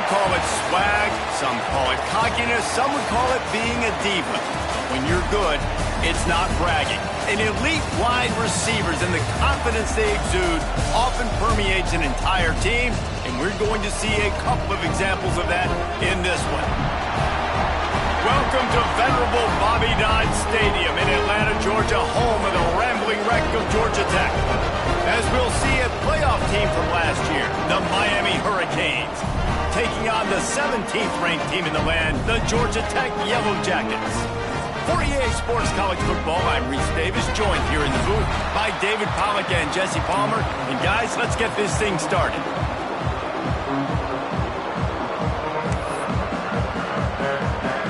call it swag, some call it cockiness, some would call it being a diva. When you're good, it's not bragging. An elite wide receivers and the confidence they exude often permeates an entire team, and we're going to see a couple of examples of that in this one. Welcome to venerable Bobby Dodd Stadium in Atlanta, Georgia, home of the rambling wreck of Georgia Tech. As we'll see a playoff team from last year, the Miami Hurricanes, taking on the 17th-ranked team in the land, the Georgia Tech Yellow Jackets. For EA Sports College Football, I'm Reese Davis, joined here in the booth by David Pollack and Jesse Palmer. And guys, let's get this thing started.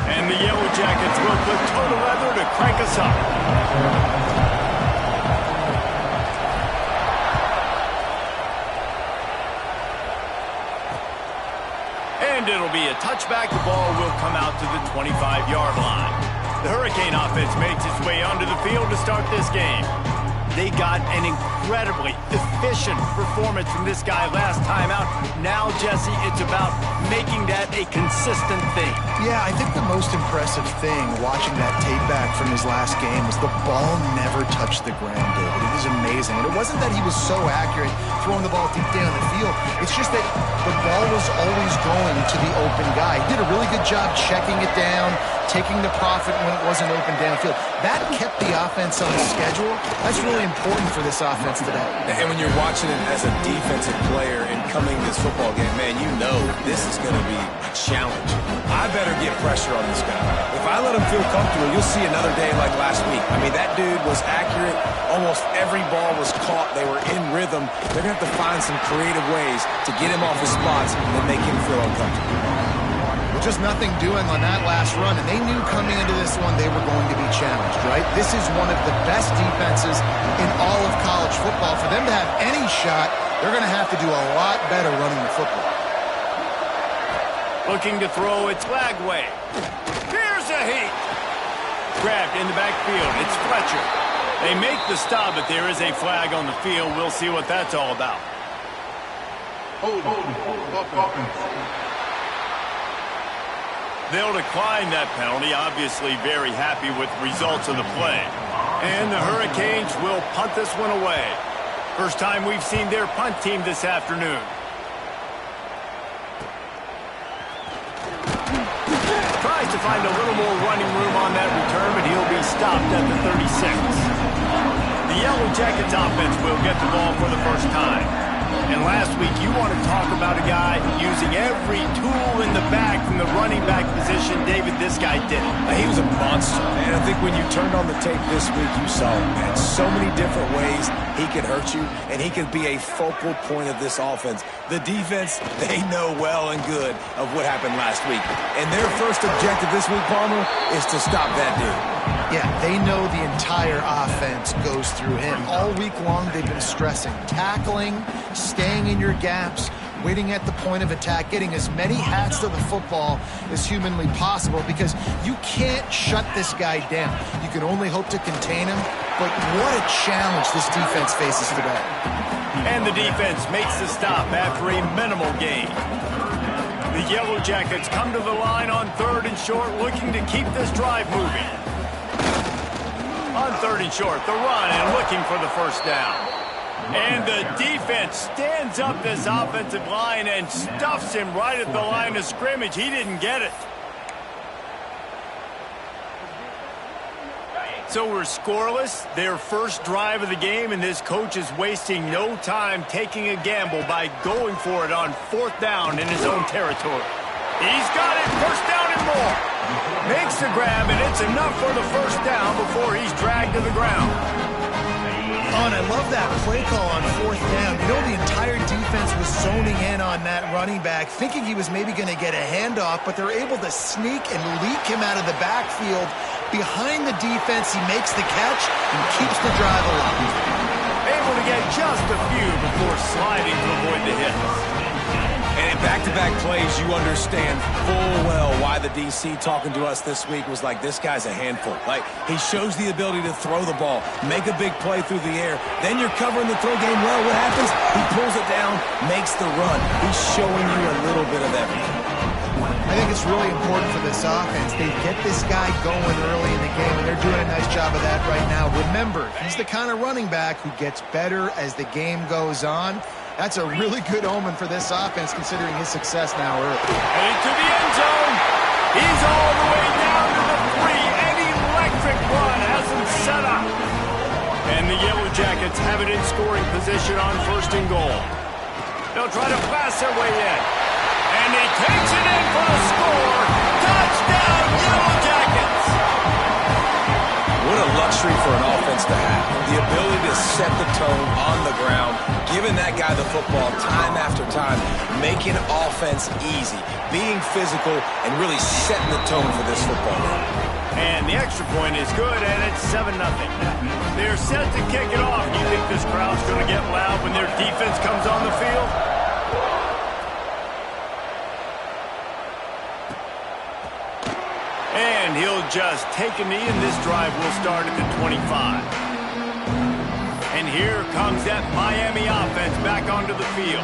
And the Yellow Jackets work with total leather to crank us up. And it'll be a touchback. The ball will come out to the 25-yard line. The Hurricane offense makes its way onto the field to start this game. They got an incredibly efficient performance from this guy last time out. Now, Jesse, it's about making that a consistent thing. Yeah, I think the most impressive thing watching that tape back from his last game was the ball never touched the ground, David. It was amazing. And it wasn't that he was so accurate throwing the ball deep down the field. It's just that the ball was always going to the open guy. He did a really good job checking it down, taking the profit when it wasn't open downfield. That kept the offense on schedule. That's really important for this offense today. And when you're watching it as a defensive player and coming this football game, man, you know this is going to be a challenge. I better get pressure on this guy. If I let him feel comfortable, you'll see another day like last week. I mean, that dude was accurate. Almost every ball was caught. They were in rhythm. They're going to have to find some creative ways to get him off his spots and make him feel uncomfortable. Just nothing doing on that last run, and they knew coming into this one they were going to be challenged, right? This is one of the best defenses in all of college football. For them to have any shot, they're going to have to do a lot better running the football. Looking to throw, it's Lagway. Here's a heat. Grabbed in the backfield, it's Fletcher. They make the stop, but there is a flag on the field. We'll see what that's all about. They'll decline that penalty, obviously very happy with the results of the play. And the Hurricanes will punt this one away. First time we've seen their punt team this afternoon. Tries to find a little more running room on that return, but he'll be stopped at the 36. The Yellow Jackets offense will get the ball for the first time. And last week, you want to talk about a guy using every tool in the bag from the running back position. David, this guy did it. He was a monster, man. I think when you turned on the tape this week, you saw him, man. So many different ways he could hurt you, and he could be a focal point of this offense. The defense, they know well and good of what happened last week. And their first objective this week, Palmer, is to stop that dude. Yeah, they know the entire offense goes through him. All week long, they've been stressing tackling, staying in your gaps, waiting at the point of attack, getting as many hats to the football as humanly possible, because you can't shut this guy down. You can only hope to contain him, but what a challenge this defense faces today. And the defense makes the stop after a minimal gain. The Yellow Jackets come to the line on 3rd and short, looking to keep this drive moving. On 3rd and short, the run and looking for the first down. And the defense stands up this offensive line and stuffs him right at the line of scrimmage. He didn't get it. So we're scoreless, their first drive of the game, and this coach is wasting no time taking a gamble by going for it on 4th down in his own territory. He's got it, 1st down and more. Makes the grab, and it's enough for the 1st down before he's dragged to the ground. Oh, and I love that play call on 4th down. You know, the entire defense was zoning in on that running back, thinking he was maybe going to get a handoff, but they're able to sneak and leak him out of the backfield. Behind the defense, he makes the catch and keeps the drive alive. Able to get just a few before sliding to avoid the hits. And in back-to-back plays, you understand full well why the DC talking to us this week was like, this guy's a handful. Like, he shows the ability to throw the ball, make a big play through the air. Then you're covering the throw game well. What happens? He pulls it down, makes the run. He's showing you a little bit of everything. I think it's really important for this offense. They get this guy going early in the game, and they're doing a nice job of that right now. Remember, he's the kind of running back who gets better as the game goes on. That's a really good omen for this offense, considering his success now early. Heading to the end zone. He's all the way down to the 3. An electric run has him set up. And the Yellow Jackets have it in scoring position on 1st and goal. They'll try to pass their way in. And he takes it in for the score. Touchdown, Yellow Jackets! What a luxury for an offense to have. The ability to set the tone on the ground, giving that guy the football time after time, making offense easy, being physical, and really setting the tone for this football game. And the extra point is good, and it's 7-0. They're set to kick it off. You think this crowd's going to get loud when their defense comes on the field? And he'll just take a knee, and this drive will start at the 25. And here comes that Miami offense back onto the field.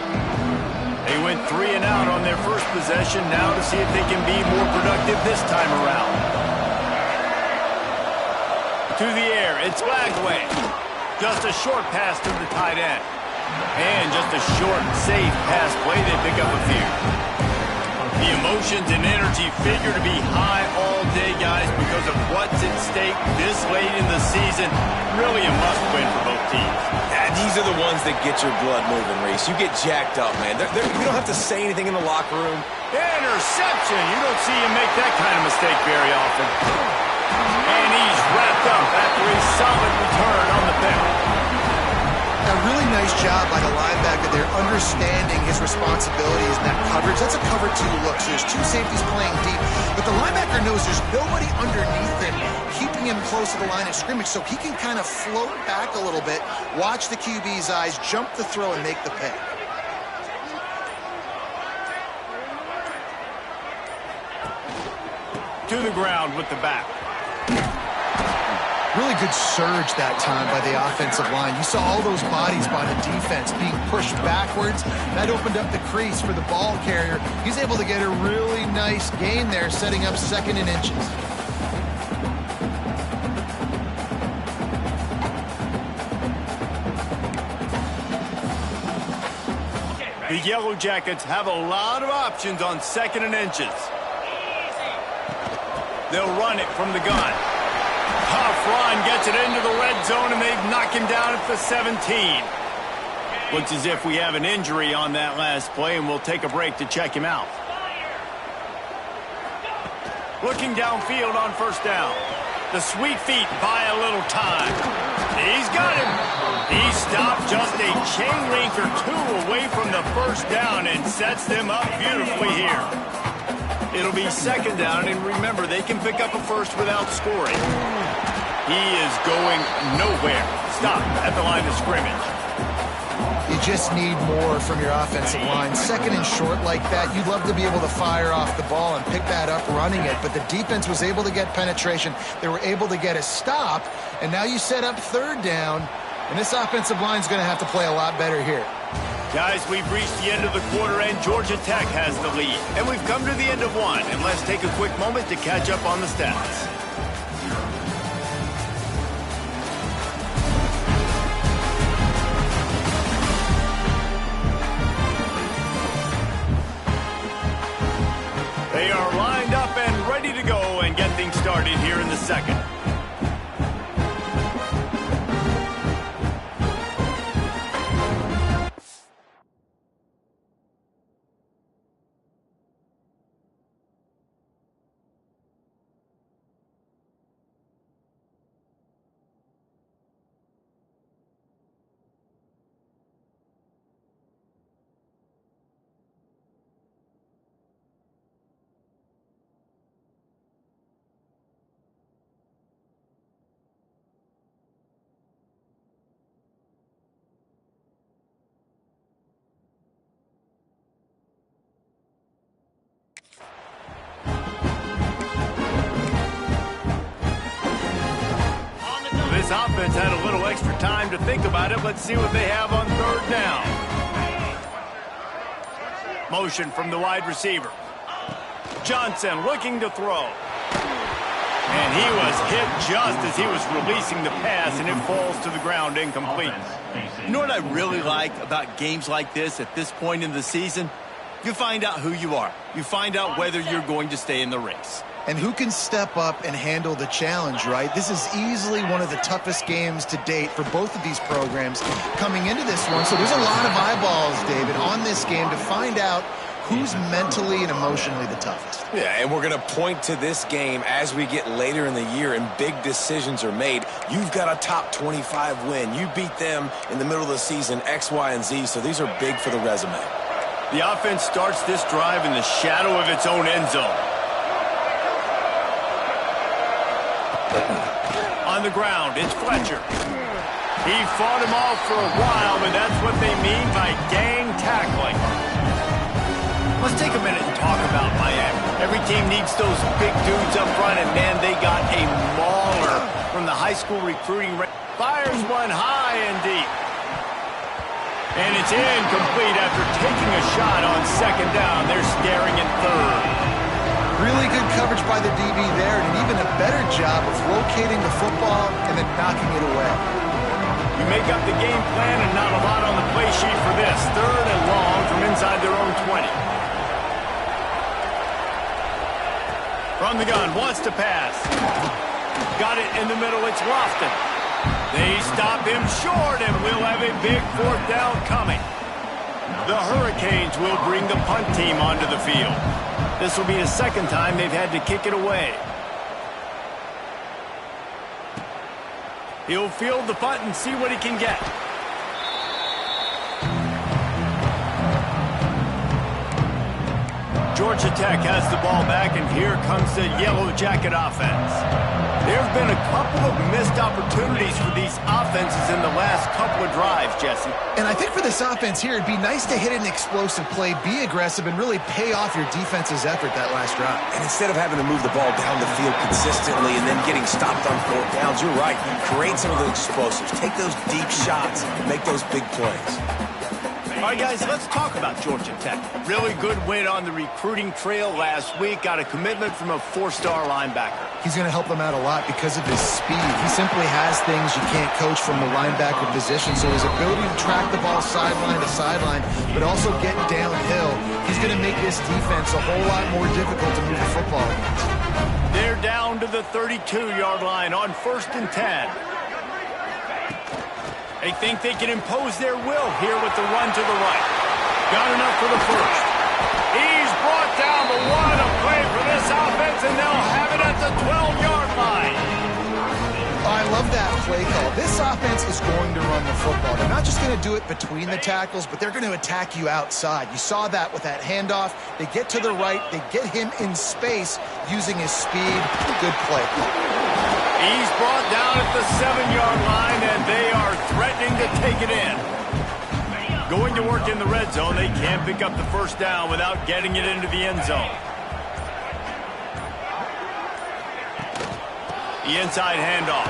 They went 3 and out on their first possession, now to see if they can be more productive this time around. To the air, it's Lagway. Just a short pass to the tight end. And just a short, safe pass play, they pick up a few. The emotions and energy figure to be high all day, guys, because of what's at stake this late in the season. Really a must-win for both teams. These are the ones that get your blood moving, Reese. You get jacked up, man. You don't have to say anything in the locker room. Interception! You don't see him make that kind of mistake very often. And he's wrapped up after a solid return on the pick. A really nice job by the linebacker there, understanding his responsibilities in that coverage. That's a cover 2 look, so there's 2 safeties playing deep. But the linebacker knows there's nobody underneath him, keeping him close to the line of scrimmage, so he can kind of float back a little bit, watch the QB's eyes, jump the throw, and make the pick. To the ground with the back. Really good surge that time by the offensive line. You saw all those bodies by the defense being pushed backwards. That opened up the crease for the ball carrier. He's able to get a really nice gain there, setting up 2nd and inches. The Yellow Jackets have a lot of options on 2nd and inches. They'll run it from the gun. Tough run, gets it into the red zone, and they knock him down at the 17. Looks as if we have an injury on that last play, and we'll take a break to check him out. Looking downfield on 1st down. The sweet feet buy a little time. He's got him. He stopped just a chain link or 2 away from the 1st down and sets them up beautifully here. It'll be 2nd down, and remember, they can pick up a first without scoring. He is going nowhere. Stop at the line of scrimmage. You just need more from your offensive line. 2nd and short like that, you'd love to be able to fire off the ball and pick that up running it, but the defense was able to get penetration. They were able to get a stop, and now you set up 3rd down, and this offensive line is going to have to play a lot better here. Guys, we've reached the end of the quarter, and Georgia Tech has the lead. And we've come to the end of one, and let's take a quick moment to catch up on the stats. They are lined up and ready to go and get things started here in the 2nd. This offense had a little extra time to think about it. Let's see what they have on 3rd down. Motion from the wide receiver. Johnson looking to throw. And he was hit just as he was releasing the pass, and it falls to the ground incomplete. You know what I really like about games like this at this point in the season? You find out who you are. You find out whether you're going to stay in the race. And who can step up and handle the challenge, right? This is easily one of the toughest games to date for both of these programs coming into this one. So there's a lot of eyeballs, David, on this game to find out who's mentally and emotionally the toughest. Yeah, and we're going to point to this game as we get later in the year and big decisions are made. You've got a top 25 win. You beat them in the middle of the season, X, Y, and Z, so these are big for the resume. The offense starts this drive in the shadow of its own end zone. On the ground, it's Fletcher. He fought him off for a while, but that's what they mean by gang tackling. Let's take a minute and talk about Miami. Every team needs those big dudes up front, and man, they got a mauler from the high school recruiting. Fires one high and deep. And it's incomplete after taking a shot on second down. They're staring at third. Really good coverage by the DB there, and even a better job of locating the football and then knocking it away. You make up the game plan and not a lot on the play sheet for this. Third and long from inside their own 20. From the gun, wants to pass. Got it in the middle, it's Lofton. They stop him short, and we'll have a big fourth down coming. The Hurricanes will bring the punt team onto the field. This will be the second time they've had to kick it away. He'll field the punt and see what he can get. Georgia Tech has the ball back, and here comes the Yellow Jacket offense. There have been a couple of missed opportunities for these offenses in the last couple of drives, Jesse. And I think for this offense here, it'd be nice to hit an explosive play, be aggressive, and really pay off your defense's effort that last drive. And instead of having to move the ball down the field consistently and then getting stopped on fourth downs, you're right. Create some of those explosives. Take those deep shots and make those big plays. All right, guys, let's talk about Georgia Tech. Really good win on the recruiting trail last week. Got a commitment from a four-star linebacker. He's going to help them out a lot because of his speed. He simply has things you can't coach from the linebacker position. So his ability to track the ball sideline to sideline, but also get downhill, he's going to make this defense a whole lot more difficult to move the football against. They're down to the 32-yard line on 1st and 10. They think they can impose their will here with the run to the right. Got enough for the first. He's brought down, but what a play for this offense, and they'll have it at the 12-yard line. I love that play call. This offense is going to run the football. They're not just going to do it between the tackles, but they're going to attack you outside. You saw that with that handoff. They get to the right. They get him in space using his speed. Good play. He's brought down at the 7-yard line, and they are threatening to take it in. Going to work in the red zone. They can't pick up the first down without getting it into the end zone. The inside handoff.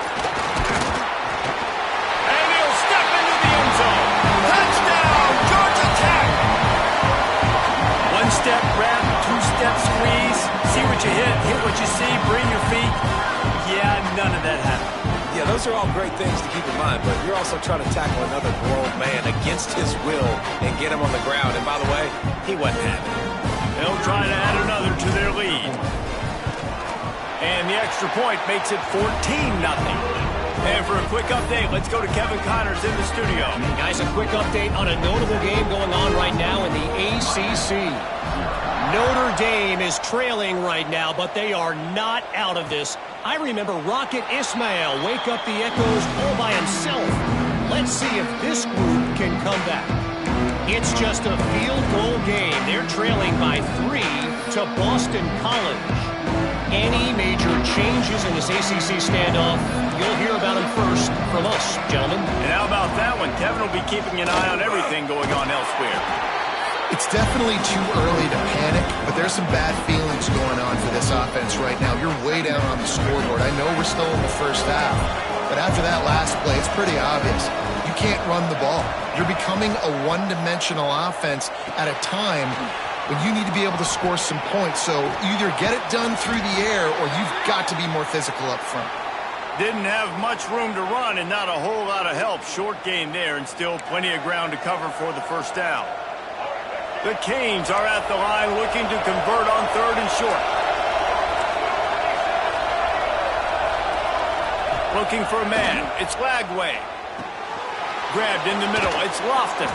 And he'll step into the end zone. Touchdown, Georgia Tech! One-step wrap, two-step squeeze. See what you hit what you see, bring your feet. Yeah, none of that happened. Yeah, those are all great things to keep in mind, but you're also trying to tackle another grown man against his will and get him on the ground. And by the way, he wasn't having it. They'll try to add another to their lead. And the extra point makes it 14-0. And for a quick update, let's go to Kevin Connors in the studio. Guys, a quick update on a notable game going on right now in the ACC. Notre Dame is trailing right now, but they are not out of this. I remember Rocket Ismail wake up the echoes all by himself. Let's see if this group can come back. It's just a field goal game. They're trailing by 3 to Boston College. Any major changes in this ACC standoff, you'll hear about them first from us, gentlemen. And how about that one? Kevin will be keeping an eye on everything going on elsewhere. It's definitely too early to panic, but there's some bad feelings going on for this offense right now. You're way down on the scoreboard. I know we're still in the first half, but after that last play, it's pretty obvious. You can't run the ball. You're becoming a one-dimensional offense at a time when you need to be able to score some points. So either get it done through the air or you've got to be more physical up front. Didn't have much room to run and not a whole lot of help. Short gain there and still plenty of ground to cover for the first down. The Canes are at the line looking to convert on 3rd and short. Looking for a man. It's Lagway. Grabbed in the middle. It's Lofton.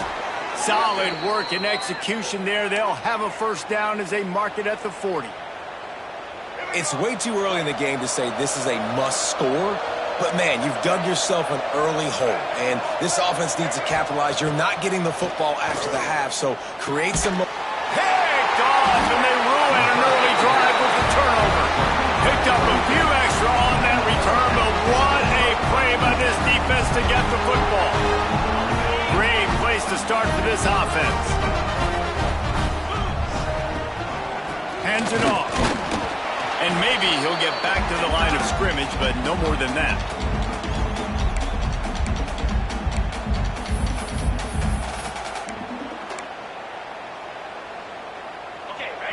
Solid work and execution there. They'll have a first down as they mark it at the 40. It's way too early in the game to say this is a must score, but man, you've dug yourself an early hole, and this offense needs to capitalize. You're not getting the football after the half, so create some... Picked off, and they ruin an early drive with the turnover. Picked up a few extra on that return, but what a play by this defense to get the football. Great place to start for this offense. Hands it off. And maybe he'll get back to the line of scrimmage, but no more than that.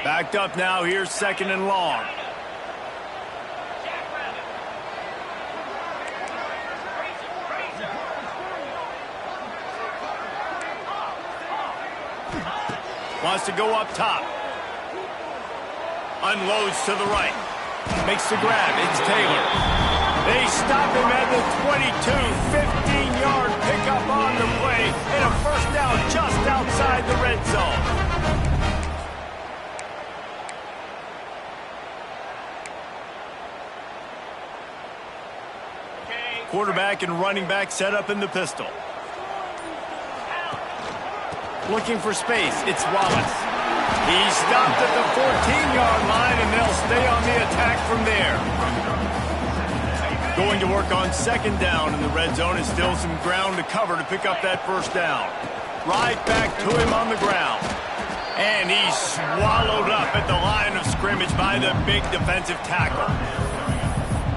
Backed up now. Here's 2nd and long. Wants to go up top. Unloads to the right. Makes the grab. It's Taylor. They stop him at the 22. 15-yard pickup on the play. And a first down just outside the red zone. Quarterback and running back set up in the pistol. Looking for space. It's Wallace. He stopped at the 14-yard line, and they'll stay on the attack from there. Going to work on 2nd down in the red zone, and still some ground to cover to pick up that first down. Right back to him on the ground. And he's swallowed up at the line of scrimmage by the big defensive tackle.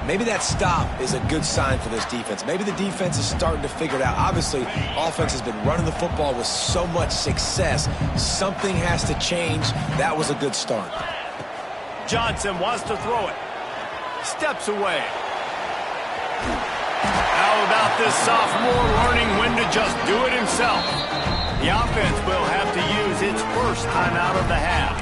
Maybe that stop is a good sign for this defense. Maybe the defense is starting to figure it out. Obviously, offense has been running the football with so much success. Something has to change. That was a good start. Johnson wants to throw it. Steps away. How about this sophomore learning when to just do it himself? The offense will have to use its first time out of the half.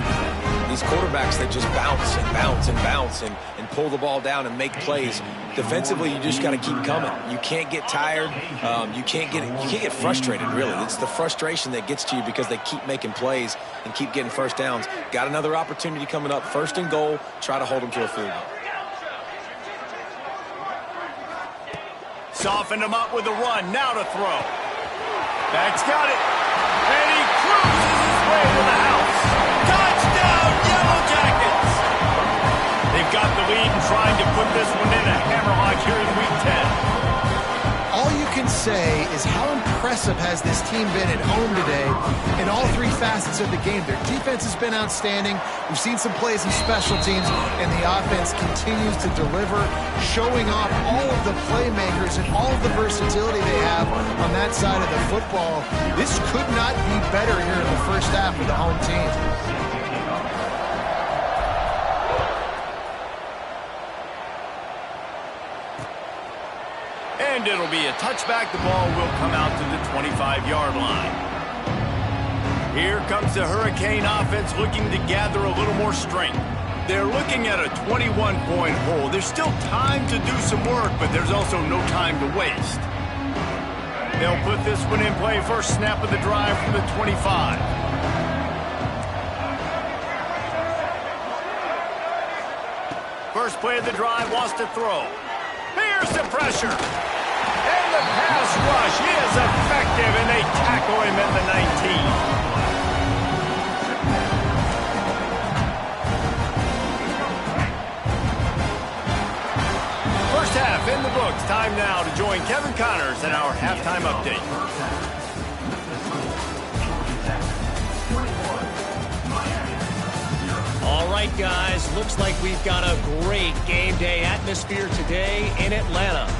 These quarterbacks, they just bounce and bounce and bounce and pull the ball down and make plays. Defensively, you just got to keep coming. You can't get tired. You can't get frustrated, really. It's the frustration that gets to you because they keep making plays and keep getting first downs. Got another opportunity coming up. 1st and goal. Try to hold them to a field goal. Softened him up with a run. Now to throw. Back's got it. And he cruises his way to the house. Touchdown, Yellow Jackets! They've got the lead and trying to put this one in a hammerlock here in Week 10. All you can say is how impressive has this team been at home today in all 3 facets of the game. Their defense has been outstanding. We've seen some plays in special teams, and the offense continues to deliver, showing off all of the playmakers and all of the versatility they have on that side of the football. This could not be better here in the first half of the home team. And it'll be a touchback. The ball will come out to the 25-yard line. Here comes the Hurricane offense looking to gather a little more strength. They're looking at a 21-point hole. There's still time to do some work, but there's also no time to waste. They'll put this one in play. First snap of the drive from the 25. First play of the drive, wants to throw. Here's the pressure. And the pass rush is effective, and they tackle him at the 19. First half in the books. Time now to join Kevin Connors in our halftime update. All right, guys, looks like we've got a great game day atmosphere today in Atlanta.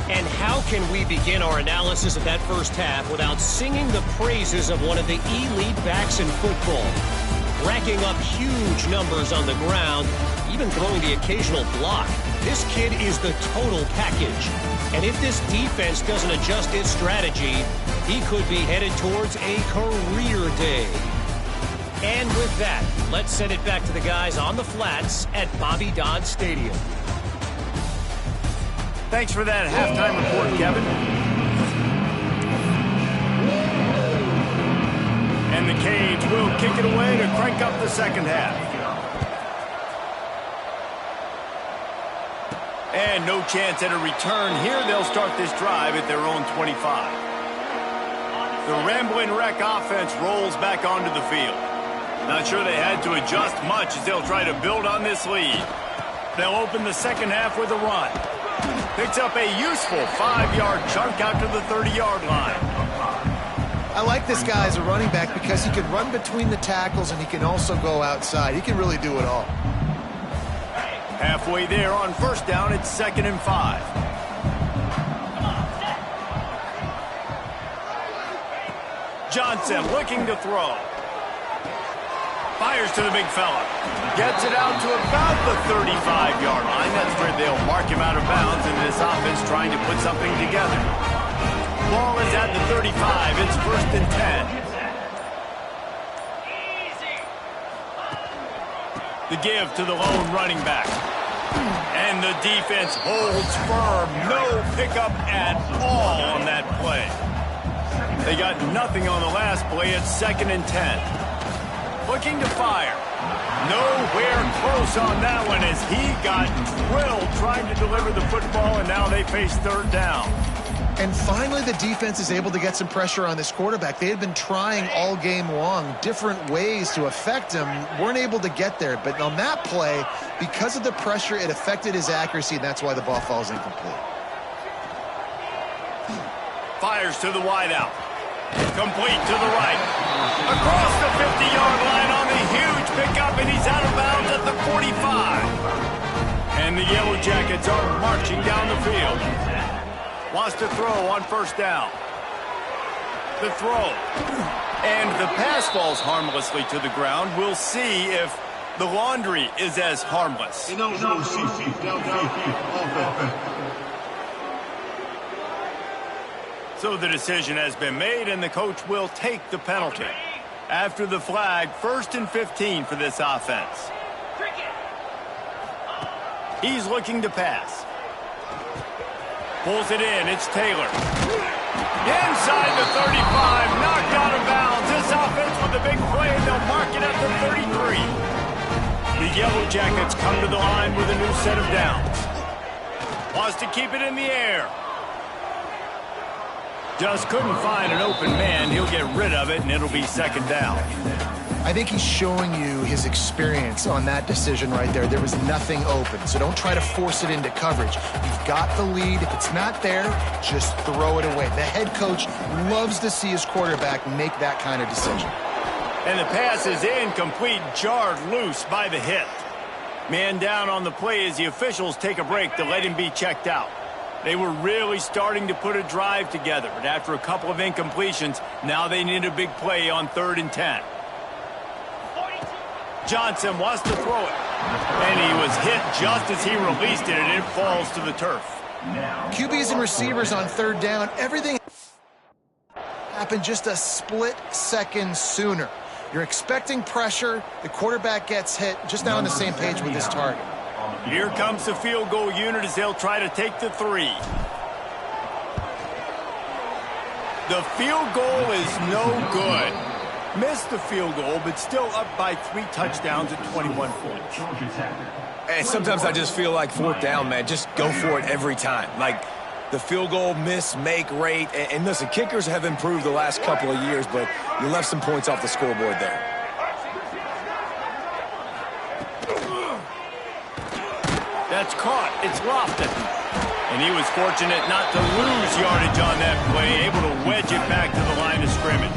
And how can we begin our analysis of that first half without singing the praises of one of the elite backs in football? racking up huge numbers on the ground, even throwing the occasional block. This kid is the total package. And if this defense doesn't adjust its strategy, he could be headed towards a career day. And with that, let's send it back to the guys on the flats at Bobby Dodd Stadium. Thanks for that halftime report, Kevin. And the Canes will kick it away to crank up the second half. And no chance at a return here. They'll start this drive at their own 25. The Ramblin' Wreck offense rolls back onto the field. Not sure they had to adjust much as they'll try to build on this lead. They'll open the second half with a run. Picks up a useful 5-yard chunk out to the 30-yard line. I like this guy as a running back because he can run between the tackles and he can also go outside. He can really do it all. Halfway there on first down, it's 2nd and 5. Johnson looking to throw. Fires to the big fella. Gets it out to about the 35-yard line. That's where they'll mark him out of bounds in this offense trying to put something together. Ball is at the 35. It's 1st and 10. The give to the lone running back. And the defense holds firm. No pickup at all on that play. They got nothing on the last play. It's 2nd and 10. Looking to fire. Nowhere close on that one as he got drilled trying to deliver the football, and now they face 3rd down. And finally, the defense is able to get some pressure on this quarterback. They had been trying all game long different ways to affect him, weren't able to get there. But on that play, because of the pressure, it affected his accuracy, and that's why the ball falls incomplete. Fires to the wideout. Complete to the right. Across the 50-yard line on the huge pickup, and he's out of bounds at the 45. And the Yellow Jackets are marching down the field. Wants to throw on first down. The throw. And the pass falls harmlessly to the ground. We'll see if the laundry is as harmless. So the decision has been made, and the coach will take the penalty. After the flag, 1st and 15 for this offense. He's looking to pass. Pulls it in. It's Taylor. Inside the 35. Knocked out of bounds. This offense with a big play, and they'll mark it at the 33. The Yellow Jackets come to the line with a new set of downs. Wants to keep it in the air. Just couldn't find an open man. He'll get rid of it, and it'll be 2nd down. I think he's showing you his experience on that decision right there. There was nothing open, so don't try to force it into coverage. You've got the lead. If it's not there, just throw it away. The head coach loves to see his quarterback make that kind of decision. And the pass is incomplete, jarred loose by the hit. Man down on the play as the officials take a break to let him be checked out. They were really starting to put a drive together, but after a couple of incompletions, now they need a big play on 3rd and 10. Johnson wants to throw it, and he was hit just as he released it, and it falls to the turf. QBs and receivers on 3rd down, everything happened just a split second sooner. You're expecting pressure, the quarterback gets hit, just not on the same page with his target. Here comes the field goal unit as they'll try to take the 3. The field goal is no good. Missed the field goal, but still up by 3 touchdowns at 21 points. And sometimes I just feel like 4th down, man, just go for it every time. Like the field goal miss-make rate. And listen, kickers have improved the last couple of years, but you left some points off the scoreboard there. That's caught. It's Lofton. And he was fortunate not to lose yardage on that play, able to wedge it back to the line of scrimmage.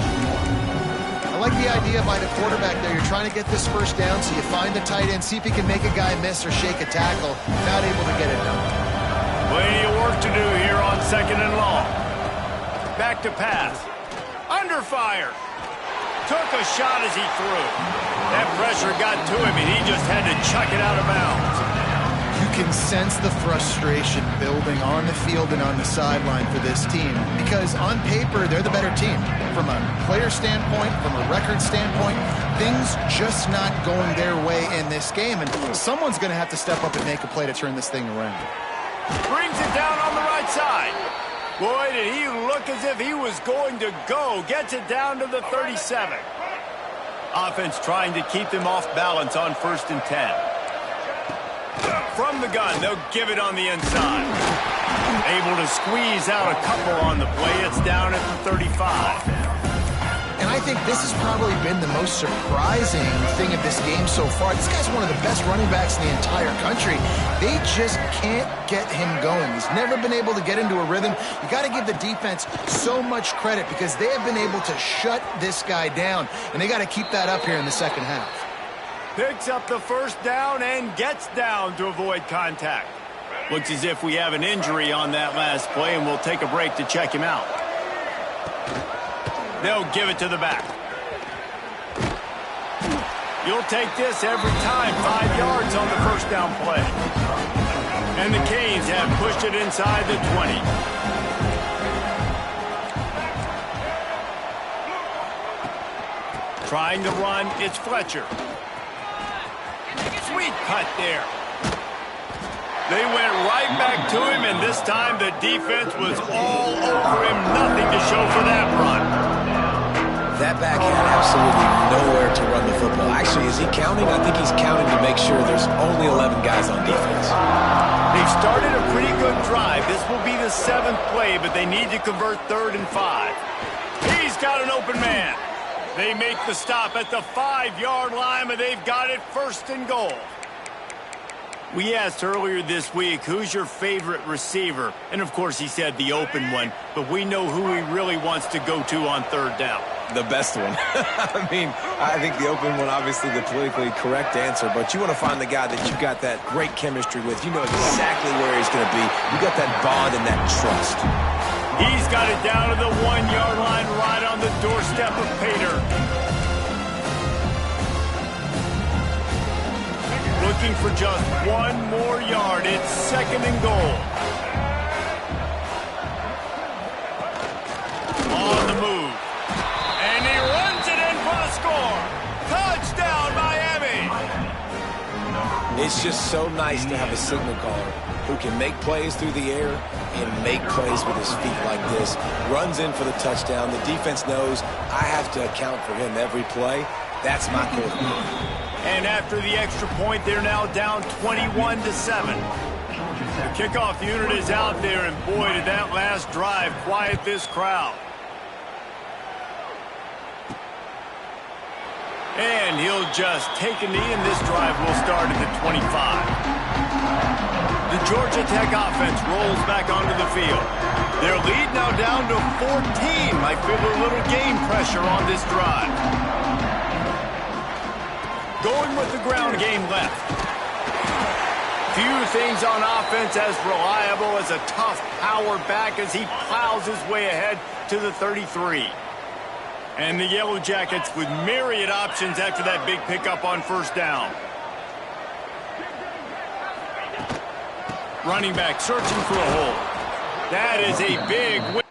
I like the idea by the quarterback there. You're trying to get this 1st down, so you find the tight end, see if he can make a guy miss or shake a tackle. Not able to get it done. Plenty of work to do here on 2nd and long. Back to pass. Under fire. Took a shot as he threw. That pressure got to him, and he just had to chuck it out of bounds. You can sense the frustration building on the field and on the sideline for this team because on paper, they're the better team. From a player standpoint, from a record standpoint, things just not going their way in this game, and someone's going to have to step up and make a play to turn this thing around. Brings it down on the right side. Boy, did he look as if he was going to go. Gets it down to the 37. Offense trying to keep them off balance on 1st and 10. From the gun, they'll give it on the inside. Able to squeeze out a couple on the play. It's down at the 35. And I think this has probably been the most surprising thing of this game so far. This guy's one of the best running backs in the entire country. They just can't get him going. He's never been able to get into a rhythm. You got to give the defense so much credit because they have been able to shut this guy down, and they got to keep that up here in the second half. Picks up the 1st down and gets down to avoid contact. Looks as if we have an injury on that last play, and we'll take a break to check him out. They'll give it to the back. You'll take this every time. 5 yards on the 1st down play. And the Canes have pushed it inside the 20. Trying to run, it's Fletcher. Sweet cut there. They went right back to him, and this time the defense was all over him. Nothing to show for that run. That back had absolutely nowhere to run the football. Actually, is he counting? I think he's counting to make sure there's only 11 guys on defense. They've started a pretty good drive. This will be the 7th play, but they need to convert 3rd and 5. He's got an open man. They make the stop at the 5-yard line, but they've got it 1st and goal. We asked earlier this week, who's your favorite receiver? And, of course, he said the open one, but we know who he really wants to go to on 3rd down. The best one. I mean, I think the open one, obviously the politically correct answer, but you want to find the guy that you got that great chemistry with. You know exactly where he's going to be. You got that bond and that trust. He's got it down to the 1-yard line right on the doorstep of Pater. Looking for just 1 more yard. It's 2nd and goal. On the move. And he runs it in for the score. Touchdown, Miami. It's just so nice to have a signal caller who can make plays through the air and make plays with his feet like this. Runs in for the touchdown. The defense knows I have to account for him every play. That's my quarterback. And after the extra point, they're now down 21-7. The kickoff unit is out there, and boy, did that last drive quiet this crowd. And he'll just take a knee, and this drive will start at the 25. The Georgia Tech offense rolls back onto the field. Their lead now down to 14. Might feel a little game pressure on this drive. Going with the ground game left. Few things on offense as reliable as a tough power back as he plows his way ahead to the 33. And the Yellow Jackets with myriad options after that big pickup on 1st down. Running back searching for a hole. That is a big win.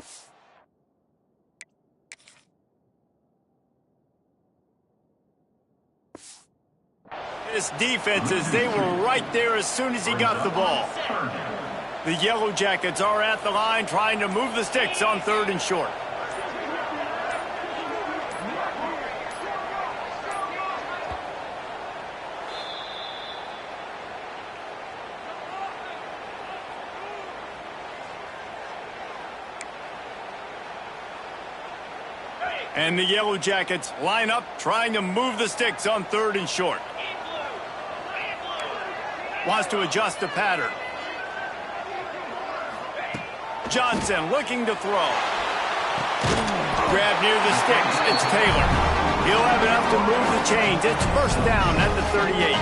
This defense, as they were right there as soon as he got the ball. The Yellow Jackets are at the line trying to move the sticks on 3rd and short. And the Yellow Jackets line up trying to move the sticks on 3rd and short. Wants to adjust the pattern. Johnson looking to throw. Grab near the sticks. It's Taylor. He'll have enough to move the chains. It's 1st down at the 38.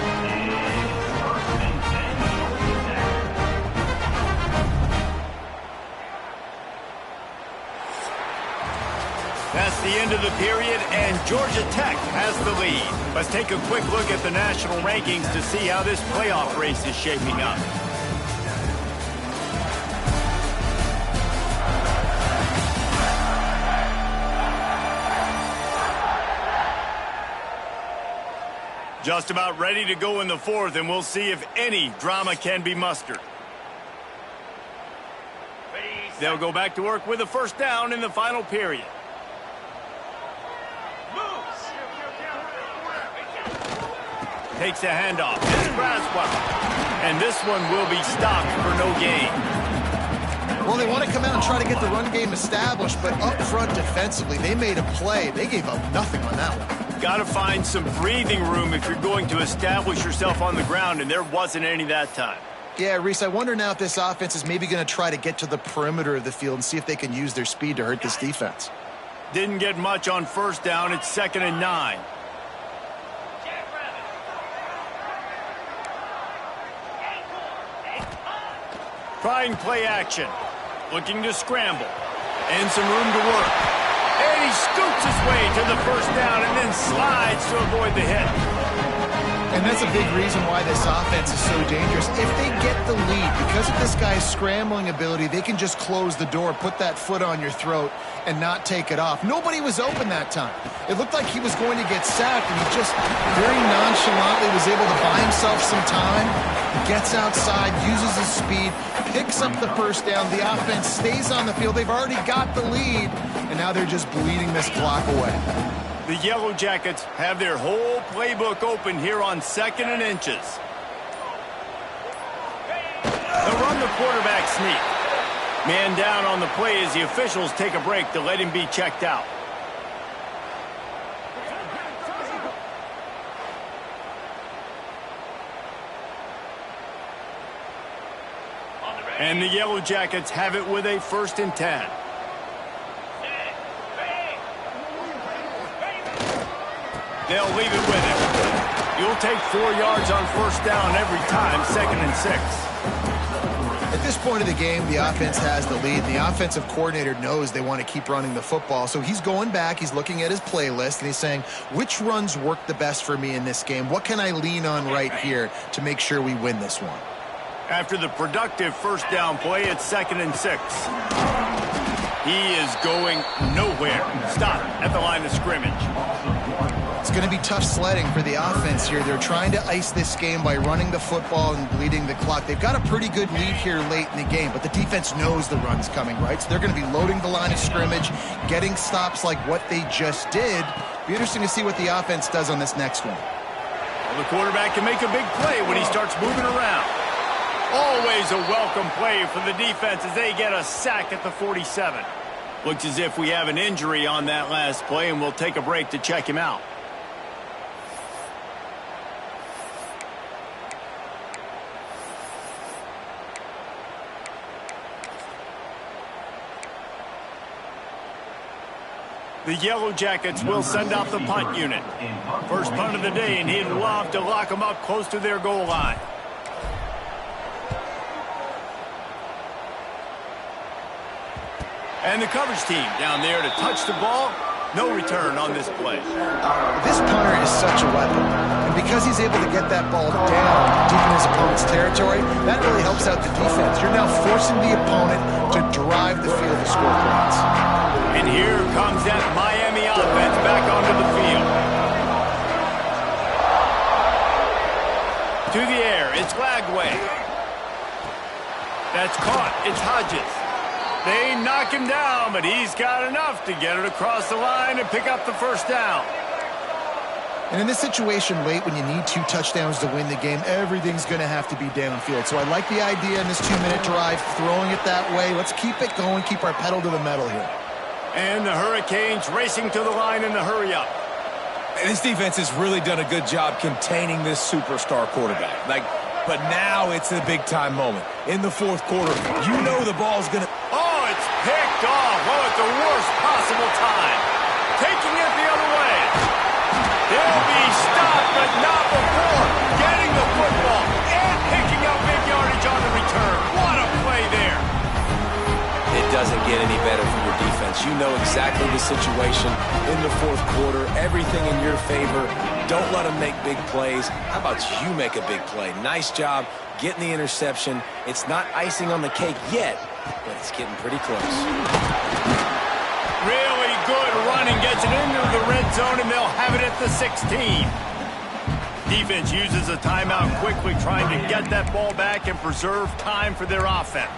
That's the end into the period, and Georgia Tech has the lead. Let's take a quick look at the national rankings to see how this playoff race is shaping up. Just about ready to go in the fourth, and we'll see if any drama can be mustered. They'll go back to work with a first down in the final period. Takes a handoff. It's Braswell. And this one will be stopped for no gain. Well, they want to come out and try to get the run game established, but up front defensively, they made a play. They gave up nothing on that one. Got to find some breathing room if you're going to establish yourself on the ground, and there wasn't any that time. Yeah, Reese, I wonder now if this offense is maybe going to try to get to the perimeter of the field and see if they can use their speed to hurt this defense. Didn't get much on first down. It's 2nd and 9. Trying play action. Looking to scramble. And some room to work. And he scoots his way to the first down and then slides to avoid the hit. And that's a big reason why this offense is so dangerous. If they get the lead, because of this guy's scrambling ability, they can just close the door, put that foot on your throat, and not take it off. Nobody was open that time. It looked like he was going to get sacked, and he just very nonchalantly was able to buy himself some time. He gets outside, uses his speed, picks up the first down. The offense stays on the field. They've already got the lead, and now they're just bleeding this clock away. The Yellow Jackets have their whole playbook open here on 2nd and inches. They'll run the quarterback sneak. Man down on the play as the officials take a break to let him be checked out. And the Yellow Jackets have it with a 1st and 10. They'll leave it with him. You'll take 4 yards on first down every time, 2nd and 6. At this point of the game, the offense has the lead. The offensive coordinator knows they want to keep running the football. So he's going back, he's looking at his playlist, and he's saying, which runs work the best for me in this game? What can I lean on right here to make sure we win this one? After the productive first down play, it's 2nd and 6. He is going nowhere. Stop at the line of scrimmage. It's going to be tough sledding for the offense here. They're trying to ice this game by running the football and bleeding the clock. They've got a pretty good lead here late in the game, but the defense knows the run's coming, right? So they're going to be loading the line of scrimmage, getting stops like what they just did. Be interesting to see what the offense does on this next one. Well, the quarterback can make a big play when he starts moving around. Always a welcome play for the defense as they get a sack at the 47. Looks as if we have an injury on that last play, and we'll take a break to check him out. The Yellow Jackets will send out the punt unit. First punt of the day, and he'd love to lock them up close to their goal line. And the coverage team down there to touch the ball. No return on this play. This punter is such a weapon. And because he's able to get that ball down deep in his opponent's territory, that really helps out the defense. You're now forcing the opponent to drive the field to score points. And here comes that Miami offense back onto the field. To the air, it's Lagway. That's caught, it's Hodges. They knock him down, but he's got enough to get it across the line and pick up the first down. And in this situation late when you need 2 touchdowns to win the game, everything's going to have to be downfield. So I like the idea in this 2-minute drive, throwing it that way. Let's keep it going, keep our pedal to the metal here. And the Hurricanes racing to the line in the hurry-up. This defense has really done a good job containing this superstar quarterback. But now it's a big-time moment. In the fourth quarter, you know the ball's going to... Oh, it's picked off. Oh, at the worst possible time. Taking it the other way. They'll be stopped, but not before getting the football and picking up big yardage on the return. What a play there. It doesn't get any better for your defense. You know exactly the situation in the fourth quarter. Everything in your favor. Don't let them make big plays. How about you make a big play? Nice job getting the interception. It's not icing on the cake yet, but it's getting pretty close. Really good running, gets it into the red zone, and they'll have it at the 16. Defense uses a timeout quickly, trying to get that ball back and preserve time for their offense.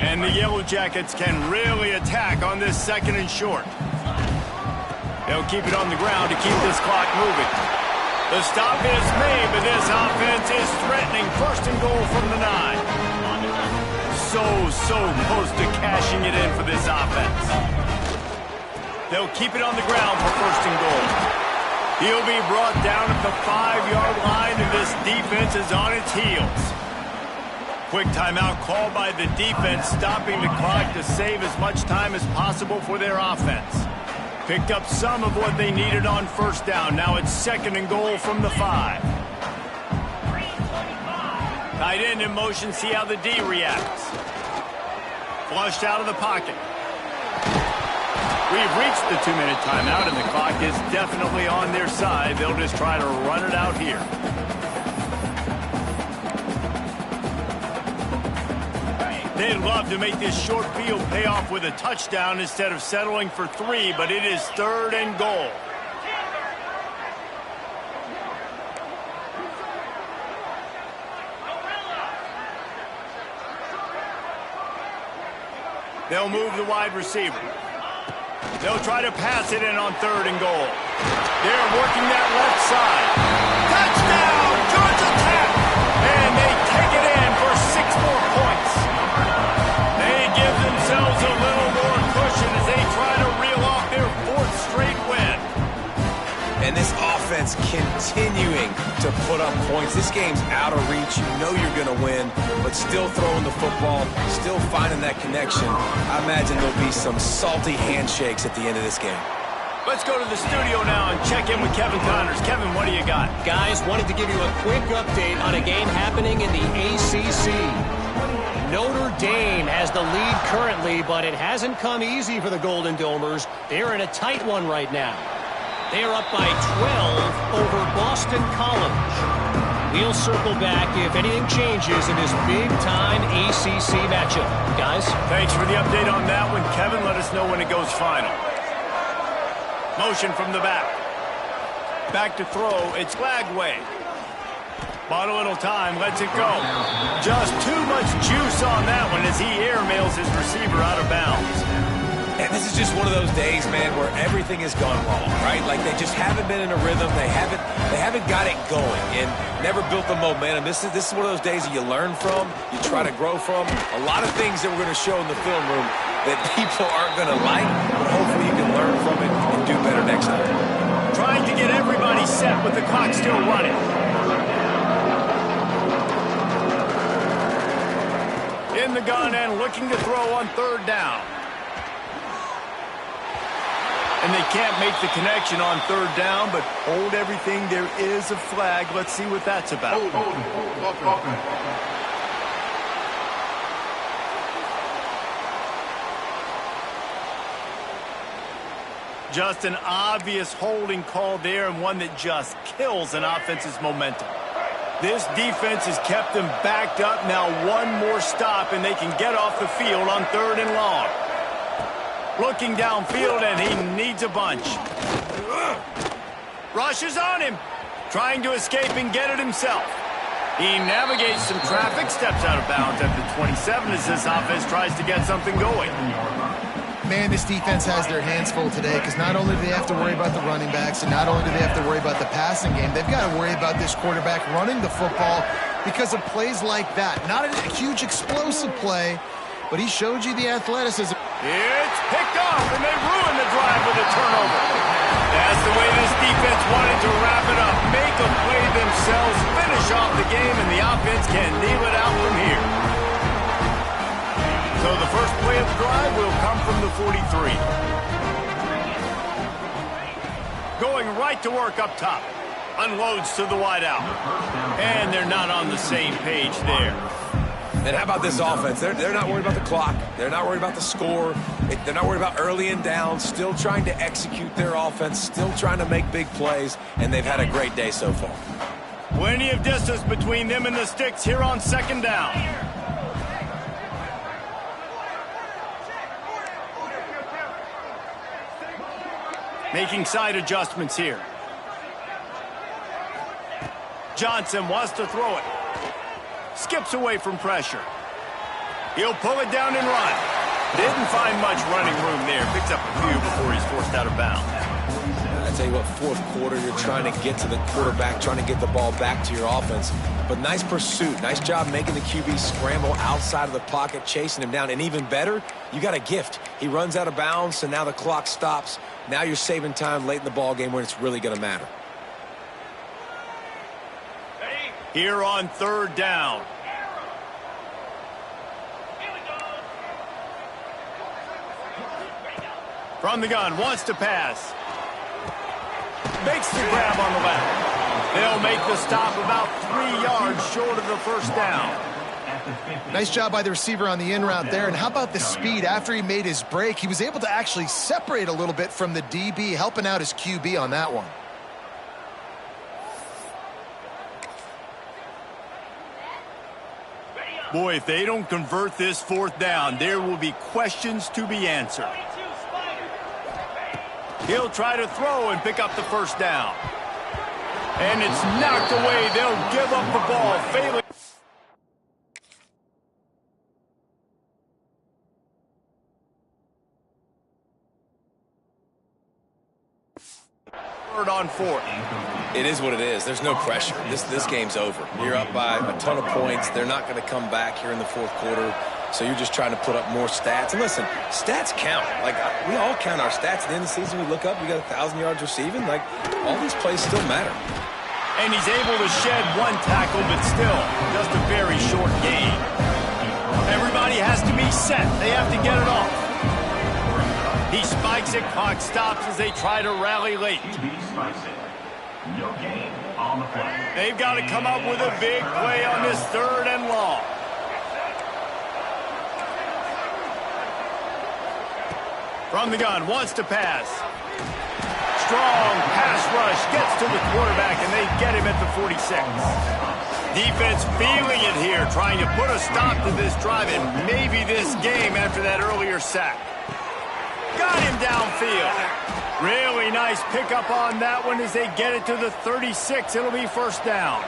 And the Yellow Jackets can really attack on this second and short. They'll keep it on the ground to keep this clock moving. The stop is made, but this offense is threatening first and goal from the 9. So close to cashing it in for this offense. They'll keep it on the ground for first and goal. He'll be brought down at the 5-yard line, and this defense is on its heels. Quick timeout called by the defense, stopping the clock to save as much time as possible for their offense. Picked up some of what they needed on first down. Now it's second and goal from the 5. Tight end in motion, see how the D reacts. Flushed out of the pocket. We've reached the 2-minute timeout, and the clock is definitely on their side. They'll just try to run it out here. They'd love to make this short field pay off with a touchdown instead of settling for 3, but it is third and goal. They'll move the wide receiver. They'll try to pass it in on third and goal. They're working that left side. Touchdown, Georgia Tech! And they take it in for 6 more points. They give themselves a little more cushion as they try to reel off their 4th straight win. And this offense continuing to put up points. This game's out of reach. You know you're going to win, but still throwing the football, still finding that connection. I imagine there'll be some salty handshakes at the end of this game. Let's go to the studio now and check in with Kevin Connors. Kevin, what do you got? Guys, wanted to give you a quick update on a game happening in the ACC. Notre Dame has the lead currently, but it hasn't come easy for the Golden Domers. They're in a tight one right now. They are up by 12 over Boston College. We'll circle back if anything changes in this big-time ACC matchup. Guys? Thanks for the update on that one, Kevin. Let us know when it goes final. Motion from the back. Back to throw. It's Lagway. Bought a little time. Lets it go. Just too much juice on that one as he airmails his receiver out of bounds. And this is just one of those days, man, where everything has gone wrong, right? Like they just haven't been in a rhythm. They haven't got it going and never built the momentum. This is one of those days that you learn from, you try to grow from. A lot of things that we're going to show in the film room that people aren't going to like, but hopefully you can learn from it and do better next time. Trying to get everybody set with the clock still running. In the gun and looking to throw on third down. And they can't make the connection on third down, but hold everything. There is a flag. Let's see what that's about. Just an obvious holding call there, and one that just kills an offense's momentum. This defense has kept them backed up. Now one more stop, and they can get off the field on third and long. Looking downfield, and he needs a bunch. Rushes on him. Trying to escape and get it himself. He navigates some traffic, steps out of bounds at the 27 as this offense tries to get something going. Man, this defense has their hands full today because not only do they have to worry about the running backs and not only do they have to worry about the passing game, they've got to worry about this quarterback running the football because of plays like that. Not a huge explosive play, but he showed you the athleticism. It's picked off, and they ruin the drive with a turnover. That's the way this defense wanted to wrap it up. Make a play themselves, finish off the game, and the offense can kneel it out from here. So the first play of the drive will come from the 43. Going right to work up top. Unloads to the wideout. And they're not on the same page there. And how about this offense? They're not worried about the clock. They're not worried about the score. They're not worried about early and down. Still trying to execute their offense. Still trying to make big plays. And they've had a great day so far. Plenty of distance between them and the sticks here on second down. Making side adjustments here. Johnson wants to throw it. Skips away from pressure. He'll pull it down and run. Didn't find much running room there. Picks up a few before he's forced out of bounds. I tell you what, fourth quarter, you're trying to get to the quarterback, trying to get the ball back to your offense. But nice pursuit. Nice job making the QB scramble outside of the pocket, chasing him down. And even better, you got a gift. He runs out of bounds, and now the clock stops. Now you're saving time late in the ball game when it's really going to matter. Here on third down. From the gun, wants to pass. Makes the grab on the left. They'll make the stop about 3 yards short of the first down. Nice job by the receiver on the in route there. And how about the speed? After he made his break, he was able to actually separate a little bit from the DB, helping out his QB on that one. Boy, if they don't convert this fourth down, there will be questions to be answered. He'll try to throw and pick up the first down. And it's knocked away. They'll give up the ball, failing. Third on fourth. It is what it is. There's no pressure. This game's over. You're up by a ton of points. They're not going to come back here in the fourth quarter. So you're just trying to put up more stats. And listen, stats count. Like, we all count our stats. At the end of the season, we look up, we got 1,000 yards receiving. Like, all these plays still matter. And he's able to shed one tackle, but still, just a very short gain. Everybody has to be set. They have to get it off. He spikes it, clock stops as they try to rally late. They've got to come up with a big play on this third and long. From the gun, wants to pass. Strong pass rush, gets to the quarterback, and they get him at the 46. Defense feeling it here, trying to put a stop to this drive and maybe this game after that earlier sack. Got him downfield. Really nice pickup on that one as they get it to the 36. It'll be first down.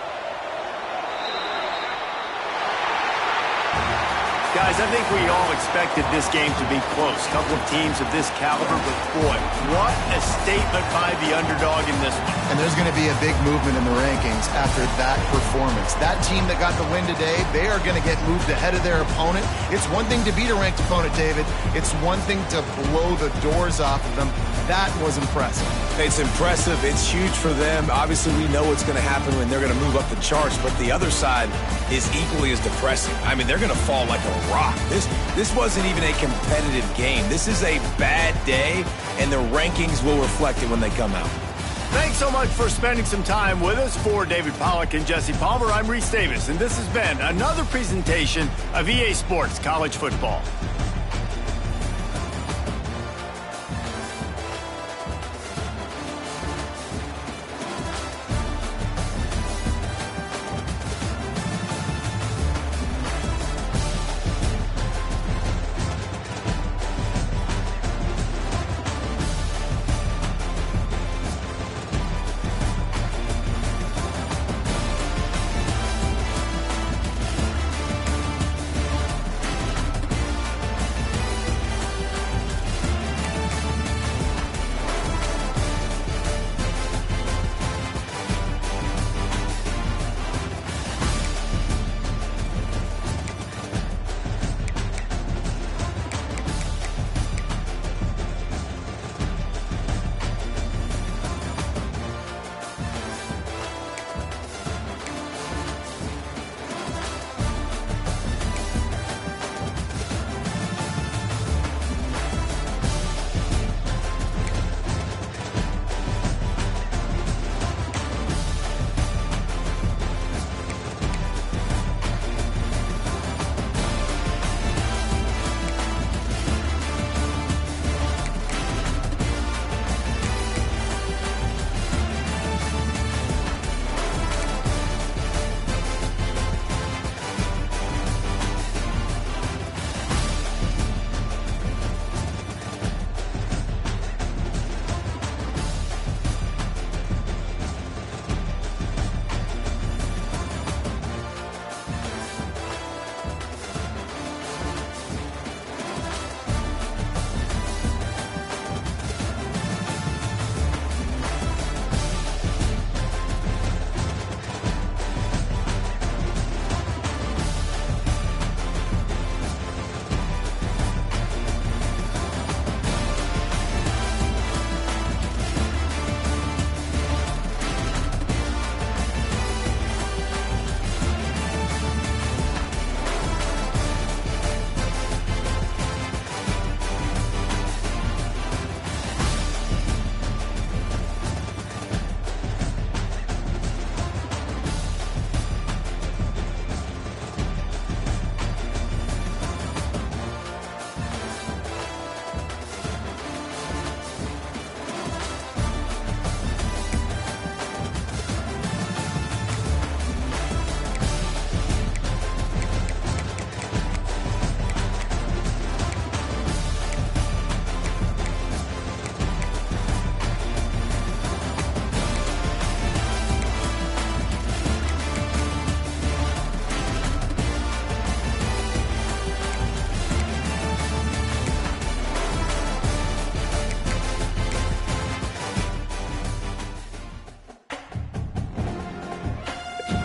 Guys, I think we all expected this game to be close. A couple of teams of this caliber, but boy, what a statement by the underdog in this one. And there's going to be a big movement in the rankings after that performance. That team that got the win today, they are going to get moved ahead of their opponent. It's one thing to beat a ranked opponent, David. It's one thing to blow the doors off of them. That was impressive. It's impressive. It's huge for them. Obviously, we know what's going to happen when they're going to move up the charts, but the other side is equally as depressing. I mean, they're going to fall like a rock. This wasn't even a competitive game. This is a bad day, and the rankings will reflect it when they come out. Thanks so much for spending some time with us. For David Pollack and Jesse Palmer, I'm Reese Davis, and this has been another presentation of EA Sports College Football.